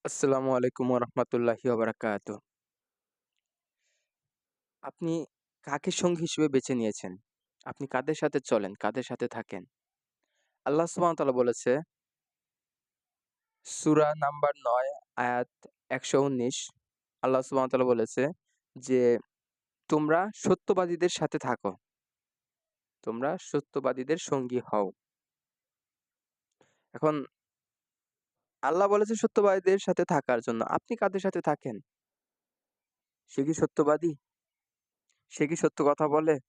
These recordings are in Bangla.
আসসালামু আলাইকুম ওয়া বারাকাতু। আপনি কাকে সঙ্গী হিসেবে বেছে নিয়েছেন? আপনি কাদের সাথে চলেন, কাদের সাথে থাকেন? আল্লাহ সুবহানাহু ওয়া তাআলা বলেছে সূরা নাম্বার ৯ আয়াত ১১৯ আল্লাহ সুবহানাহু ওয়া তাআলা বলেছে যে, "তোমরা সত্যবাদীদের সাথে থাকো। তোমরা সত্যবাদীদের সঙ্গী হও।" এখন আল্লাহ বলেছে সত্যবাদীদের সাথে থাকার জন্য। আপনি কাদের সাথে থাকেন? সে কি সত্যবাদী? সে কি সত্য কথা বলে?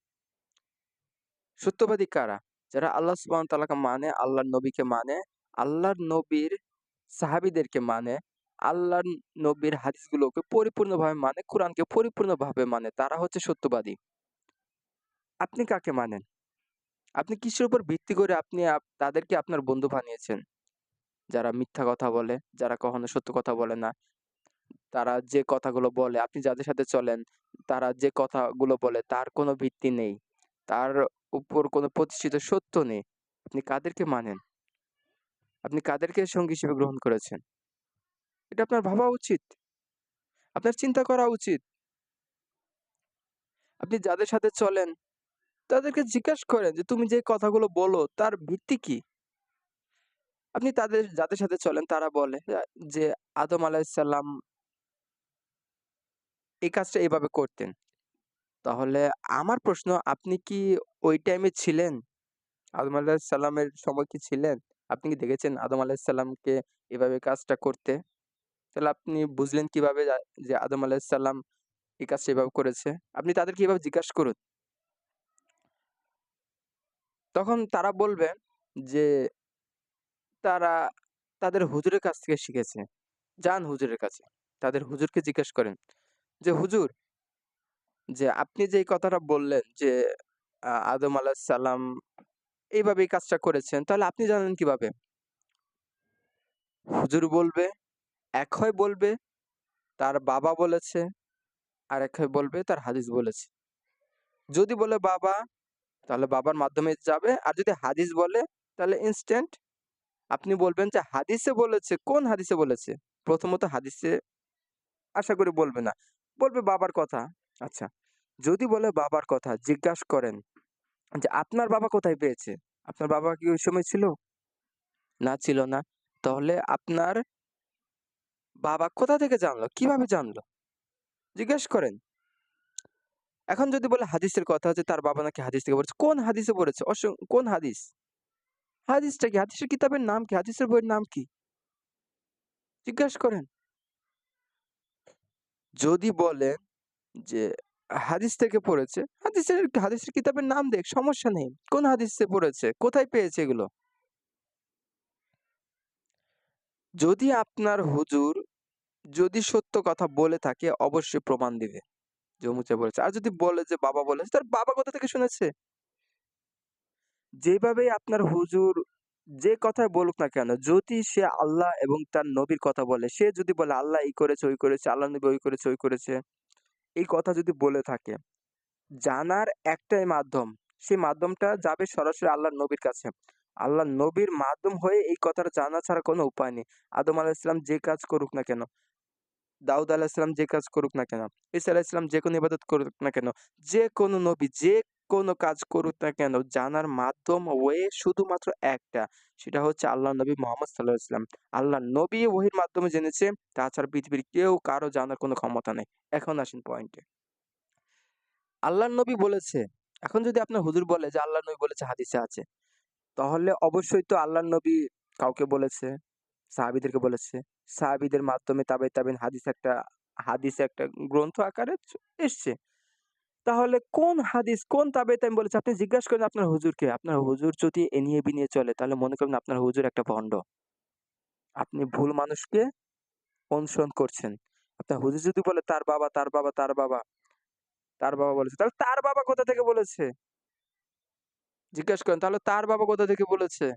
সত্যবাদী কারা? যারা আল্লাহ সুবহানাহু ওয়া তাআলাকে মানে, আল্লাহর নবীকে মানে, আল্লাহর নবীর সাহাবীদেরকে মানে, আল্লাহর নবীর হাদিসগুলোকে পরিপূর্ণভাবে মানে, কোরআনকে পরিপূর্ণভাবে মানে, তারা হচ্ছে সত্যবাদী। আপনি কাকে মানেন? আপনি কিসের উপর ভিত্তি করে আপনি তাদেরকে আপনার বন্ধু বানিয়েছেন? যারা মিথ্যা কথা বলে, যারা কখনো সত্য কথা বলে না, তারা যে কথাগুলো বলে, আপনি যাদের সাথে চলেন, তারা যে কথাগুলো বলে তার কোনো ভিত্তি নেই। তার উপর কোনো প্রতিষ্ঠিত সত্য নেই। আপনি কাদেরকে মানেন? আপনি কাদেরকে সঙ্গী হিসেবে গ্রহণ করেছেন? এটা আপনার ভাবা উচিত। আপনার চিন্তা করা উচিত। আপনি যাদের সাথে চলেন তাদেরকে জিজ্ঞাসা করেন যে, "তুমি যে কথাগুলো বলো তার ভিত্তি কি?" আপনি যাদের সাথে চলেন তারা বলে যে, আদম আলাইহিসসালাম এই কাজটা এভাবে করতেন। তাহলে আমার প্রশ্ন, আপনি কি ওই টাইমে ছিলেন? আদম আলাইহিসসালামের সময় কি ছিলেন? আপনি কি দেখেছেন আদম আলাইহিসসালামকে এভাবে কাজটা করতে? তাহলে আপনি বুঝলেন কিভাবে যে আদম আলাইহিসসালাম এই কাজটা এভাবে করেছে? আপনি তাদেরকে এভাবে জিজ্ঞাসা করুন। তখন তারা বলবে যে তারা তাদের হুজুরের কাছ থেকে শিখেছে। যান হুজুরের কাছে। তাদের হুজুরকে জিজ্ঞেস করেন যে, "হুজুর, যে আপনি যে এই কথাটা বললেন যে আদম আলাইহিস সালাম এইভাবে এই কাজটা করেছেন, তাহলে আপনি জানলেন কিভাবে?" হুজুর বলবে, এক হয় বলবে তার বাবা বলেছে, আর এক হয় বলবে তার হাদিস বলেছে। যদি বলে বাবা, তাহলে বাবার মাধ্যমে যাবে। আর যদি হাদিস বলে তাহলে ইনস্ট্যান্ট আপনি বলবেন যে হাদিসে বলেছে, কোন হাদিসে বলেছে? প্রথমত হাদিসে আশা করি বলবে না। বলবে বাবার কথা। আচ্ছা, যদি বলে বাবার কথা জিজ্ঞাসা করেন যে, "আপনার বাবা কোথায় পেয়েছে? আপনার বাবা কি ওই সময় ছিল?" না, ছিল না। তাহলে আপনার বাবা কোথা থেকে জানলো? কিভাবে জানলো? জিজ্ঞেস করেন। এখন যদি বলে হাদিসের কথা যে তার বাবা নাকি হাদিস থেকে পড়েছে। কোন হাদিসে পড়েছে? কোন হাদিস? হাদিসটা কি? হাদিসের কিতাবের নাম কি? হাদিসের বইয়ের নাম কি? জিজ্ঞাসা করেন। যদি বলেন যে হাদিস থেকে পড়েছে, হাদিসের কিতাবের নাম দেখ, সমস্যা নেই। কোন হাদিসে পড়েছে? কোথায় পেয়েছে এগুলো? যদি আপনার হুজুর যদি সত্য কথা বলে থাকে অবশ্যই প্রমাণ দিবে যে অমুক বলেছে। আর যদি বলে যে বাবা বলেছে, তার বাবা কোথা থেকে শুনেছে? যেভাবেই আপনার হুজুর যে কথাই বলুক না কেন, যদি সে আল্লাহ এবং তার নবীর কথা বলে, সে যদি বলে আল্লাহ এই করেছে, ওই করেছে, আল্লাহ নবী ওই করেছে, ওই করেছে, এই কথা যদি বলে থাকে, জানার একটাই মাধ্যম। সেই মাধ্যমটা যাবে সরাসরি আল্লাহর নবীর কাছে। আল্লাহর নবীর মাধ্যম হয়ে এই কথাটা জানা ছাড়া কোনো উপায় নেই। আদম আলাইহিস সালাম যে কাজ করুক না কেন, দাউদ আলাইহিস সালাম যে কাজ করুক না কেন, ঈসা আলাইহিস সালাম যেকোনো ইবাদত করুক না কেন, যেকোনো নবী যেকোনো কাজ করুক না কেন, জানার মাধ্যম ওয়ে শুধুমাত্র একটা। সেটা হচ্ছে আল্লাহর নবী মুহাম্মদ সাল্লাল্লাহু আলাইহি ওয়াসাল্লাম। আল্লাহর নবী ওহীর মাধ্যমে জেনেছে, তাছাড়া পৃথিবীর কেউ কারো জানার কোনো ক্ষমতা নেই। এখন আসেন পয়েন্টে। আল্লাহর নবী বলেছে। এখন যদি আপনার হুজুর বলে যে আল্লাহর নবী বলেছে হাদিসে আছে, তাহলে অবশ্যই তো আল্লাহর নবী কাউকে বলেছে, সাহাবীদেরকে বলেছে। সাহাবীদের মাধ্যমে তাবেইন হাদিস একটা গ্রন্থ আকারে এসছে। তাহলে কোন হাদিস, কোন তাবেইন বলেছে আপনি জিজ্ঞাসা করেন আপনার হুজুরকে। আপনার হুজুর যদি এ নিয়ে বিনিয়ে চলে তাহলে মনে করবেন আপনার হুজুর একটা ভন্ড। আপনি ভুল মানুষকে অনুসরণ করছেন। আপনার হুজুর যদি বলে তার বাবা বলেছে, তাহলে তার বাবা কোথা থেকে বলেছে? জিজ্ঞেস করেন তাহলে তার বাবা কোথা থেকে বলেছে?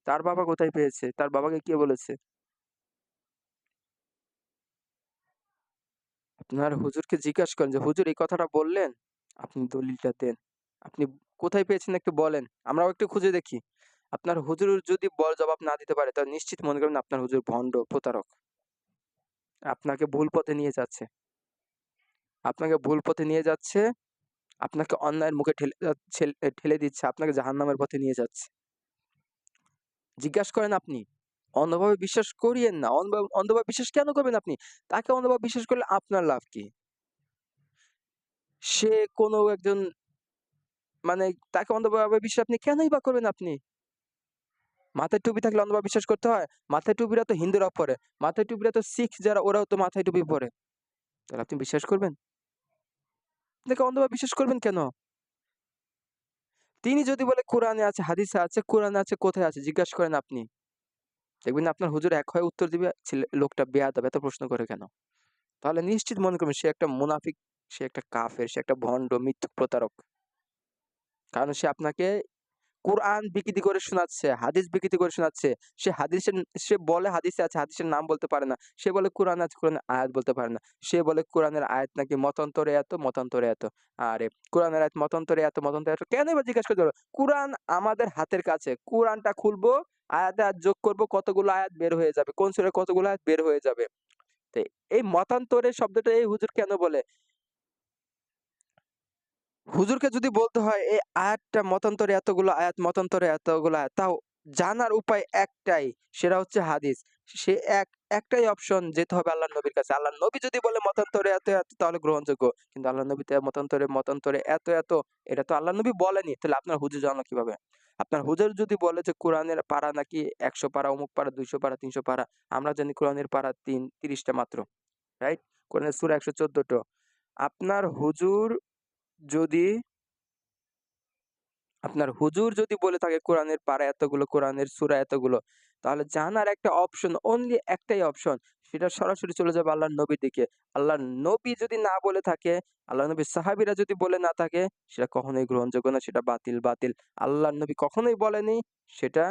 তার বাবা কোথায় পেয়েছে? তার বাবাকে কে বলেছে? আপনার হুজুরকে জিজ্ঞাসা করেন যে, "হুজুর এই কথাটা বললেন, আপনি দলিলটা দেন। আপনি কোথায় পেয়েছেন একটু বলেন। আমরাও একটু খুঁজে দেখি।" আপনার হুজুর যদি জবাব না দিতে পারে তাহলে নিশ্চিত মনে করবেন আপনার হুজুর ভন্ড, প্রতারক। আপনাকে ভুল পথে নিয়ে যাচ্ছে। আপনাকে ভুল পথে নিয়ে যাচ্ছে, আপনাকে অন্যায়ের মুখে ঠেলে দিচ্ছে, আপনাকে জাহান্নামের পথে নিয়ে যাচ্ছে। জিজ্ঞাসা করেন আপনি। অন্ধভাবে বিশ্বাস করিয়েন না। অন্ধভাবে বিশ্বাস কেন করবেন আপনি? তাকে অন্ধভাবে বিশ্বাস করলে আপনার লাভ কি? সে কোনো একজন মানে তাকে অন্ধভাবে বিশ্বাস আপনি কেনই বা করবেন আপনি? মাথায় টুপি থাকলে অন্ধভাবে বিশ্বাস করতে হয়? মাথায় টুপিরা তো হিন্দুরাও পরে। মাথায় টুপিরা তো শিখ যারা ওরাও তো মাথায় টুপি পরে। তাহলে আপনি বিশ্বাস করবেন? তাকে অন্ধভাবে বিশ্বাস করবেন কেন? তিনি যদি বলে কোরআনে আছে, হাদিসে আছে, কোরআনে আছে কোথায় আছে? জিজ্ঞাসা করেন আপনি। দেখবেন আপনার হুজুর এক হয়ে উত্তর দিবে, লোকটা বেয়াদব এত প্রশ্ন করে কেন? তাহলে নিশ্চিত মনে করবেন সে একটা মুনাফিক, সে একটা কাফের, সে একটা ভণ্ড, মিথ্যুক প্রতারক। কারণ সে আপনাকে কোরআন বিকৃতি করে শোনাচ্ছে, হাদিস বিকৃতি করে শোনাচ্ছে। সে বলে হাদিসে আছে, হাদিসের নাম বলতে পারে না। সে বলে কোরআনে আছে, কোরআনের আয়াত বলতে পারে না। সে বলে কোরআনের আয়াত নাকি মতান্তরে এত, মতান্তরে এত। আরে কোরআনের আয়াত মতান্তরে এত, মতান্তরে এত কেনই বা জিজ্ঞাসা করতে হবে? কোরআন আমাদের হাতের কাছে। কোরআনটা খুলবো, আয়াতে আয়াত যোগ করব, কতগুলো আয়াত বের হয়ে যাবে। কোন সূরায় কতগুলো আয়াত বের হয়ে যাবে। তো এই মতান্তরের শব্দটা এই হুজুর কেন বলে? হুজুরকে যদি বলতে হয় এই আয়াতটা মতান্তরে এতগুলো আয়াত, মতান্তরে এতগুলো আয়াত, তাও জানার উপায় একটাই, সেটা হচ্ছে হাদিস। সে একটাই অপশন, যেতে হবে আল্লাহর নবীর কাছে। আল্লাহর নবী যদি বলে মতান্তরে এত, এত তাহলে গ্রহণযোগ্য। কিন্তু আল্লাহর নবী তো মতান্তরে এত, এত এটা তো আল্লাহর নবী বলেনি। তাহলে আপনার হুজুর জানলো কিভাবে? আপনার হুজুর যদি বলে যে কোরআনের পারা নাকি ১০০ পারা, অমুক পারা, ২০০ পারা, ৩০০ পারা, আমরা জানি কোরআনের পারা ৩০ টা মাত্র। রাইট? কোরআনের সূরা ১১৪ টো। আপনার হুজুর যদি আপনার হুজুর যদি বলে থাকে কোরআনের পারা এতগুলো, কোরআনের সূরা এতগুলো, তাহলে জানার একটা অপশন, অনলি একটাই অপশন। সেটা সরাসরি চলে যাবে আল্লাহর নবীর দিকে। আল্লাহর নবী যদি না বলে থাকে, আল্লাহর নবীর সাহাবীরা যদি বলে না থাকে, সেটা কখনোই গ্রহণযোগ্য না, সেটা বাতিল, বাতিল। আল্লাহর নবী কখনোই বলেনি, সেটা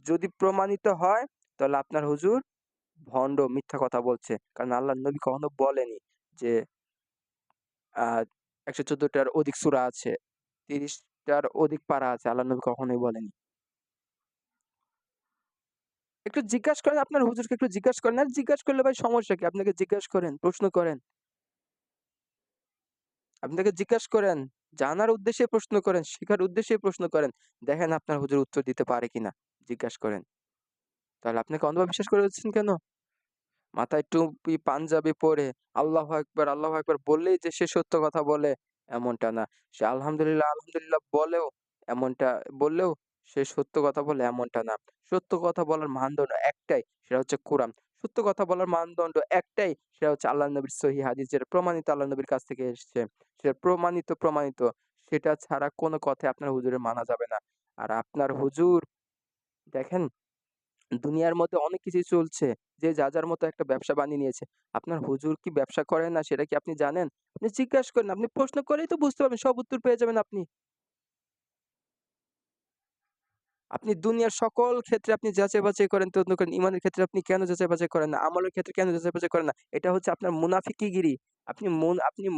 যদি প্রমাণিত হয়, তাহলে আপনার হুজুর ভন্ড, মিথ্যা কথা বলছে। কারণ আল্লাহর নবী কখনো বলেনি যে আ ১১৪ টার অধিক সূরা আছে, ৩০ টার অধিক পারা আছে। আল্লাহর নবী কখনোই বলেনি। একটু জিজ্ঞাসা করেন আপনার হুজুরকে, একটু জিজ্ঞাসা করেন। আর জিজ্ঞাসা করলে ভাই সমস্যা কি? আপনাকে জিজ্ঞাসা করেন, প্রশ্ন করেন। আপনাকে জিজ্ঞাসা করেন। জানার উদ্দেশ্যে প্রশ্ন করেন, শিখার উদ্দেশ্যে প্রশ্ন করেন। দেখেন আপনার হুজুর উত্তর দিতে পারে কিনা। জিজ্ঞাসা করেন। তাহলে আপনাকে অন্ধভাবে বিশ্বাস করে যাচ্ছেন কেন? মাথায় টুপি, পাঞ্জাবি পরে আল্লাহু আকবার, আল্লাহু আকবার বললেই যে সে সত্য কথা বলে এমনটা না। সে আলহামদুলিল্লাহ, আলহামদুলিল্লাহ এমনটা বললেও সে সত্য কথা বলে এমনটা না। সত্য কথা বলার মানদণ্ড একটাই, সেটা হচ্ছে কোরআন। সত্য কথা বলার মানদণ্ড একটাই, সেটা হচ্ছে আল্লাহর নবীর সহিহ হাদিস, যেটা প্রমাণিত আল্লাহর নবীর কাছ থেকে এসছে। সেটা প্রমাণিত। সেটা ছাড়া কোনো কথাই আপনার হুজুরের মানা যাবে না। আর আপনার হুজুর দেখেন দুনিয়ার মধ্যে অনেক কিছুই চলছে। যে যার মতো একটা ব্যবসা বানিয়ে নিয়েছে। আপনার হুজুর কি ব্যবসা করে না সেটা কি আপনি জানেন? আপনি জিজ্ঞাসা করেন, আপনি প্রশ্ন করেই তো বুঝতে পারবেন, সব উত্তর পেয়ে যাবেন আপনি। আপনি দুনিয়ার সকল ক্ষেত্রে আপনি যাচাই-বাছাই করেন, তদন্ত করেন। ইমানের ক্ষেত্রে আপনি কেন যাচাই-বাছাই করেন না? আমলের ক্ষেত্রে কেন যাচাই-বাছাই করেন না? এটা হচ্ছে আপনার মুনাফিকিগিরি। আপনি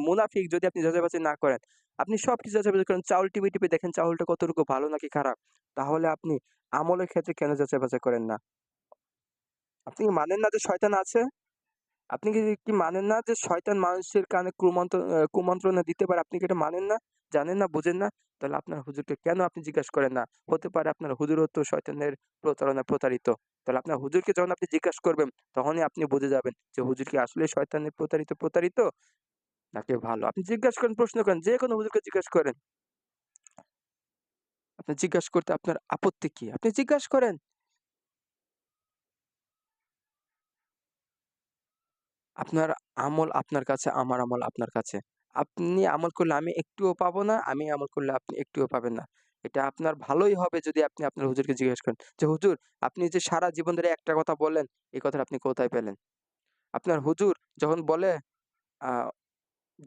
মুনাফিক যদি আপনি যাচাই-বাছাই না করেন। আপনি সবকিছু যাচাই-বাছাই করেন। চাউল টিপে দেখেন চাউলটা কতটুকু ভালো নাকি খারাপ। তাহলে আপনি আমলের ক্ষেত্রে কেন যাচাই-বাছাই করেন না? আপনি কি মানেন না যে শয়তান আছে? আপনি কি মানেন না যে শয়তান মানুষের কানে কুমন্ত্রণা দিতে পারে? আপনি কি এটা মানেন না? জানেন না, বুঝেন না? তাহলে আপনার হুজুরকে কেন আপনি জিজ্ঞাসা করেন না? হতে পারে আপনার হুজুরও তো শয়তানের প্রতারণায় প্রতারিত। তাহলে আপনার হুজুরকে যখন আপনি জিজ্ঞাসা করবেন, তখনই আপনি বুঝে যাবেন যে হুজুর কি আসলেই শয়তানের প্রতারিত নাকি ভালো। আপনি জিজ্ঞাসা করেন, প্রশ্ন করেন, যেকোনো হুজুরকে জিজ্ঞাসা করেন। আপনি জিজ্ঞাসা করতে আপনার আপত্তি কি? আপনি জিজ্ঞাসা করেন। আপনার আমল আপনার কাছে, আমার আমল আপনার কাছে। আপনি আমল করলে আমি একটুও পাবো না, আমি আমল করলে আপনি একটুও পাবেন না। এটা আপনার ভালোই হবে যদি আপনি আপনার হুজুরকে জিজ্ঞেস করেন যে, "হুজুর, আপনি যে সারা জীবন ধরে একটা কথা বললেন, এই কথাটা আপনি কোথায় পেলেন?" আপনার হুজুর যখন বলে আ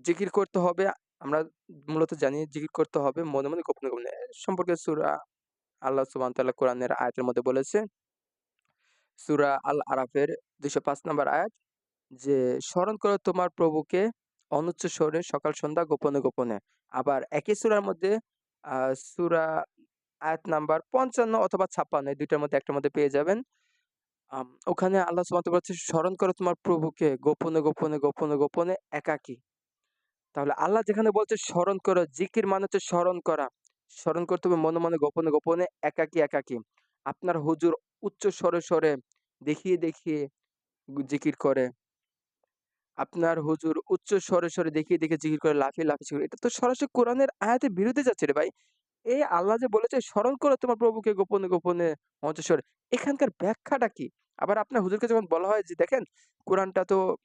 জিকির করতে হবে, আমরা মূলত জানি জিকির করতে হবে মনে, গোপনে। এ সম্পর্কে সূরা আল্লাহ সুবহানাহু ওয়া তাআলা কোরআনের আয়াতের মধ্যে বলেছে, সূরা আল আরাফের ২০৫ নম্বর আয়াত, যে স্মরণ করো তোমার প্রভুকে অনুচ্চ স্বরে সকাল সন্ধ্যা গোপনে। আবার একই সূরার মধ্যে আ সূরা আয়াত নাম্বার ৫৫ অথবা ৫৬ এই ২ টার মধ্যে একটার মধ্যে পেয়ে যাবেন। ওখানে আল্লাহ সুবহানাহু ওয়া তাআলা বলছে, "স্মরণ করো তোমার প্রভুকে গোপনে, গোপনে, গোপনে, গোপনে একাকী।" তাহলে আল্লাহ যেখানে বলছে স্মরণ করো, জিকির মানে হচ্ছে স্মরণ করা। স্মরণ করতে হবে মনে, মনে, গোপনে, গোপনে, একাকী, একাকী। আপনার হুজুর উচ্চ স্বরে, স্বরে দেখিয়ে, দেখিয়ে জিকির করে। আপনার হুজুর উচ্চ স্বরে, স্বরে দেখিয়ে, দেখিয়ে জিকির করে, লাফিয়ে, লাফিয়ে জিকির করে। এটা তো সরাসরি কোরআনের আয়াতের বিরুদ্ধে যাচ্ছে রে ভাই। এই আল্লাহ যে বলেছে, "স্মরণ করো তোমার প্রভুকে গোপনে, গোপনে মঞ্চস্বরে।" এখানকার ব্যাখ্যাটা কি? আবার আপনার হুজুরকে যখন বলা হয় যে, "দেখেন কোরআনটা তো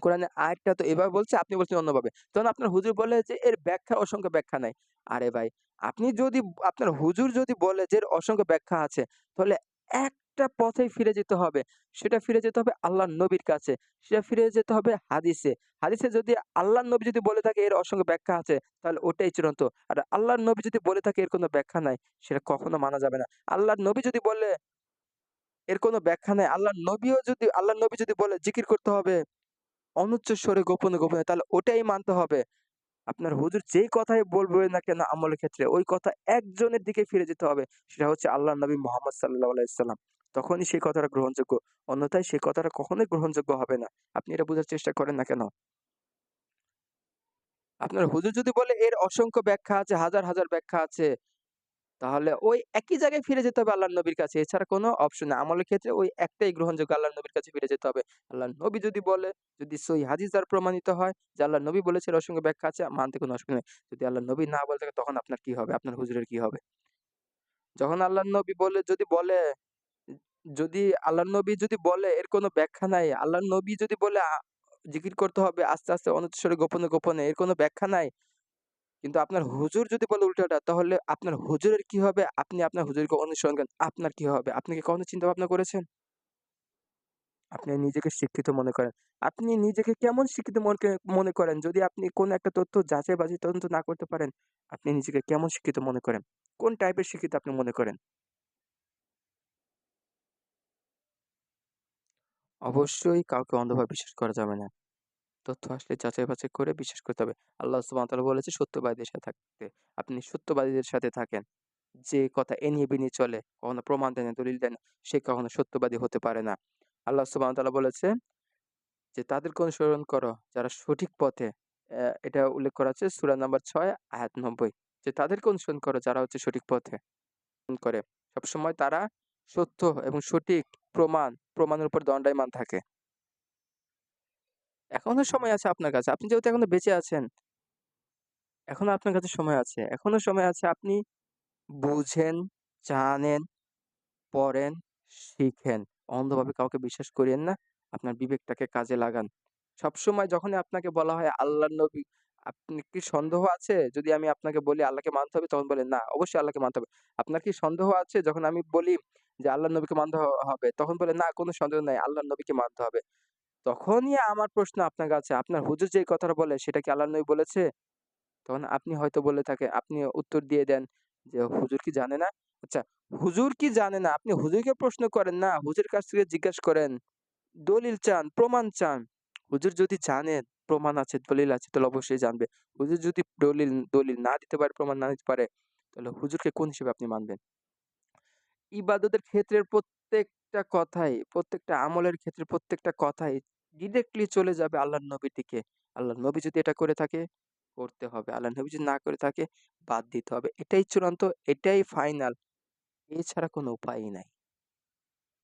কোরআনের আয়াতটা তো এভাবে বলছে, আপনি বলছেন অন্যভাবে।" তখন আপনার হুজুর বলে যে, "এর ব্যাখ্যা অসংখ্য ব্যাখ্যা নাই।" আরে ভাই, আপনি যদি আপনার হুজুর যদি বলে যে এর অসংখ্য ব্যাখ্যা আছে, তাহলে একটা পথেই ফিরে যেতে হবে। সেটা ফিরে যেতে হবে আল্লাহর নবীর কাছে। সেটা ফিরে যেতে হবে হাদিসে। হাদিসে যদি আল্লাহর নবী যদি বলে থাকে এর অসংখ্য ব্যাখ্যা আছে, তাহলে ওটাই চূড়ান্ত। আর আল্লাহর নবী যদি বলে থাকে এর কোনো ব্যাখ্যা নাই, সেটা কখনো মানা যাবে না। আল্লাহর নবী যদি বলে এর কোনো ব্যাখ্যা নাই, আল্লাহর নবী যদি বলে জিকির করতে হবে অনুচ্চ স্বরে গোপনে, গোপনে তাহলে ওটাই মানতে হবে। আপনার হুজুর যেই কথাই বলবে না কেন আমলের ক্ষেত্রে ওই কথা একজনের দিকে ফিরে যেতে হবে। সেটা হচ্ছে আল্লাহর নবী মুহাম্মদ সাল্লাল্লাহু আলাইহি সাল্লাম। তখনই সেই কথাটা গ্রহণযোগ্য। অন্যথায় সেই কথাটা কখনোই গ্রহণযোগ্য হবে না। আপনি এটা বুঝার চেষ্টা করেন না কেন? আপনার হুজুর যদি বলে এর অসংখ্য ব্যাখ্যা আছে, হাজার, হাজার ব্যাখ্যা আছে, তাহলে ওই একই জায়গায় ফিরে যেতে হবে আল্লাহর নবীর কাছে। এছাড়া কোনো অপশন নাই। আমলের ক্ষেত্রে ওই একটাই গ্রহণযোগ্য আল্লাহর নবীর কাছে ফিরে যেতে হবে। আল্লাহর নবী যদি বলে, যদি সহিহ হাদিস দ্বারা প্রমাণিত হয় যে আল্লাহর নবী বলেছেন এর অসংখ্য ব্যাখ্যা আছে, মানতে কোনো অসুবিধা নেই। যদি আল্লাহর নবী না বলে থাকে তখন আপনার কি হবে? আপনার হুজুরের কি হবে? যখন আল্লাহর নবী যদি বলে যদি আল্লাহর নবী যদি বলে এর কোনো ব্যাখ্যা নাই, আল্লাহর নবী যদি বলে জিকির করতে হবে আস্তে, আস্তে অনুচ্চস্বরে গোপনে, গোপনে এর কোনো ব্যাখ্যা নাই। কিন্তু আপনার হুজুর যদি বলে উল্টাটা তাহলে আপনার হুজুরের কি হবে? আপনি আপনার হুজুরকে অনুসরণ করেন। আপনার কি হবে? আপনি কি কখনো চিন্তা ভাবনা করেছেন? আপনি নিজেকে শিক্ষিত মনে করেন। আপনি নিজেকে কেমন শিক্ষিত মনে করেন? যদি আপনি কোনো একটা তথ্য যাচাই-বাছাই তদন্ত না করতে পারেন, আপনি নিজেকে কেমন শিক্ষিত মনে করেন? কোন টাইপের শিক্ষিত আপনি মনে করেন? অবশ্যই কাউকে অন্ধভাবে বিশ্বাস করা যাবে না। তথ্য আসলে যাচাই-বাছাই করে বিশ্বাস করতে হবে। আল্লাহ সুবহানাহু ওয়া তাআলা বলেছে সত্যবাদীদের সাথে থাকতে। আপনি সত্যবাদীদের সাথে থাকেন। যে কথা এনিয়ে বিনিয়ে চলে, কখনো প্রমাণ দেয় না, দলিল দেয় না, সে কখনো সত্যবাদী হতে পারে না। আল্লাহ সুবহানাহু ওয়া তাআলা বলেছে যে, "তাদেরকে অনুসরণ করো যারা সঠিক পথে" এটা উল্লেখ করা আছে সূরা নাম্বার ৬ আয়াত ৯০ যে, "তাদেরকে অনুসরণ করো যারা হচ্ছে সঠিক পথে" করে। সবসময় তারা সত্য এবং সঠিক প্রমাণের উপর দণ্ডায়মান থাকে। এখনো সময় আছে আপনার কাছে। আপনি যেহেতু এখনো বেঁচে আছেন, এখনো আপনার কাছে সময় আছে। এখনো সময় আছে আপনি বুঝেন, জানেন, পড়েন, শিখেন। অন্ধভাবে কাউকে বিশ্বাস করিয়েন না। আপনার বিবেকটাকে কাজে লাগান। সবসময় যখনই আপনাকে বলা হয় আল্লাহর নবী, আপনি কি সন্দেহ আছে? যদি আমি আপনাকে বলি আল্লাহকে মানতে হবে তখন বলেন, "না, অবশ্যই আল্লাহকে মানতে হবে।" আপনার কি সন্দেহ আছে? যখন আমি বলি যে আল্লাহর নবীকে মানতে হবে, তখন বলেন, "না, কোন সন্দেহ নাই। আল্লাহর নবীকে মানতে হবে।" তখনই আমার প্রশ্ন আপনার কাছে, আপনার হুজুর যেই কথাটা বলে সেটা কি আল্লাহর নবী বলেছে? তখন আপনি হয়তো বলে থাকে আপনি উত্তর দিয়ে দেন যে, "হুজুর কি জানে না?" আচ্ছা, হুজুর কি জানে না? আপনি হুজুরকে প্রশ্ন করেন না, হুজুরের কাছ থেকে জিজ্ঞাস করেন। দলিল চান, প্রমাণ চান। হুজুর যদি জানেন প্রমাণ আছে, দলিল আছে তাহলে অবশ্যই জানবে। হুজুর যদি দলিল না দিতে পারে, প্রমাণ না দিতে পারে, তাহলে হুজুরকে কোন হিসেবে আপনি মানবেন? ইবাদতের ক্ষেত্রের প্রত্যেকটা কথাই, প্রত্যেকটা আমলের ক্ষেত্রে প্রত্যেকটা কথাই ডিরেক্টলি চলে যাবে আল্লাহর নবীর দিকে। আল্লাহর নবী যদি এটা করে থাকে, করতে হবে। আল্লাহর নবী যদি না করে থাকে, বাদ দিতে হবে। এটাই চূড়ান্ত, এটাই ফাইনাল। এছাড়া কোনো উপায়ই নাই।